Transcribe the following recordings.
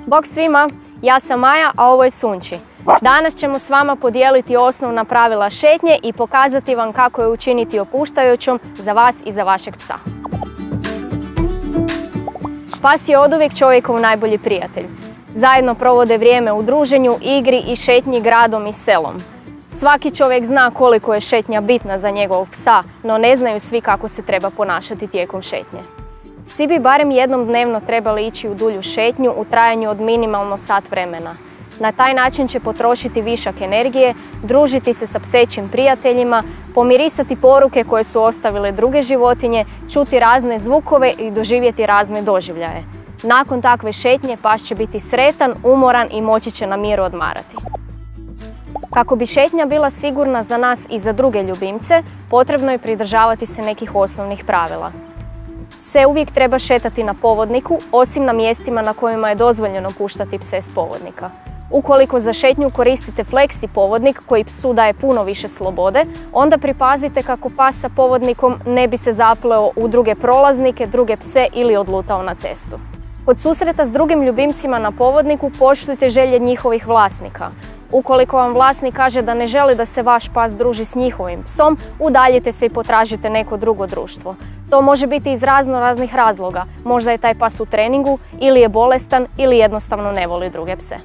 Bog svima, ja sam Maja, a ovo je Sunči. Danas ćemo s vama podijeliti osnovna pravila šetnje i pokazati vam kako je učiniti opuštajućom za vas i za vašeg psa. Pas je oduvijek čovjekov najbolji prijatelj. Zajedno provode vrijeme u druženju, igri i šetnji gradom i selom. Svaki čovjek zna koliko je šetnja bitna za njegovog psa, no ne znaju svi kako se treba ponašati tijekom šetnje. Psi bi barem jednom dnevno trebali ići u dulju šetnju u trajanju od minimalno sat vremena. Na taj način će potrošiti višak energije, družiti se sa psećim prijateljima, pomirisati poruke koje su ostavile druge životinje, čuti razne zvukove i doživjeti razne doživljaje. Nakon takve šetnje pas će biti sretan, umoran i moći će na miru odmarati. Kako bi šetnja bila sigurna za nas i za druge ljubimce, potrebno je pridržavati se nekih osnovnih pravila. Pse uvijek treba šetati na povodniku, osim na mjestima na kojima je dozvoljeno puštati pse s povodnika. Ukoliko za šetnju koristite fleksi povodnik koji psu daje puno više slobode, onda pripazite kako pas sa povodnikom ne bi se zapleo u druge prolaznike, druge pse ili odlutao na cestu. Kod susreta s drugim ljubimcima na povodniku poštujte želje njihovih vlasnika. Ukoliko vam vlasnik kaže da ne želi da se vaš pas druži s njihovim psom, udaljite se i potražite neko drugo društvo. To može biti iz raznih razloga. Možda je taj pas u treningu, ili je bolestan, ili jednostavno ne voli druge pse.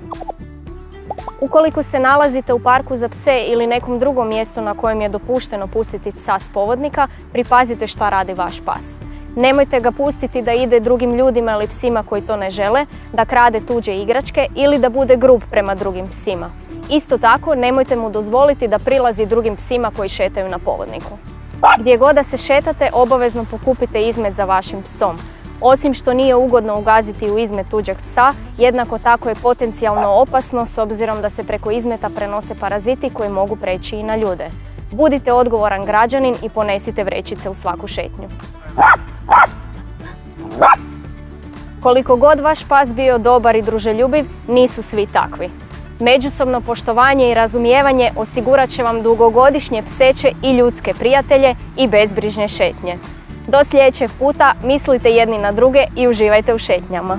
Ukoliko se nalazite u parku za pse ili nekom drugom mjestu na kojem je dopušteno pustiti psa s povodnika, pripazite šta radi vaš pas. Nemojte ga pustiti da ide drugim ljudima ili psima koji to ne žele, da krade tuđe igračke ili da bude grub prema drugim psima. Isto tako, nemojte mu dozvoliti da prilazi drugim psima koji šetaju na povodniku. Gdje god da se šetate, obavezno pokupite izmet za vašim psom. Osim što nije ugodno ugaziti u izmet tuđeg psa, jednako tako je potencijalno opasno s obzirom da se preko izmeta prenose paraziti koji mogu preći i na ljude. Budite odgovoran građanin i ponesite vrećice u svaku šetnju. Koliko god vaš pas bio dobar i druželjubiv, nisu svi takvi. Međusobno poštovanje i razumijevanje osigurat će vam dugogodišnje pseće i ljudske prijatelje i bezbrižne šetnje. Do sljedećeg puta mislite jedni na druge i uživajte u šetnjama.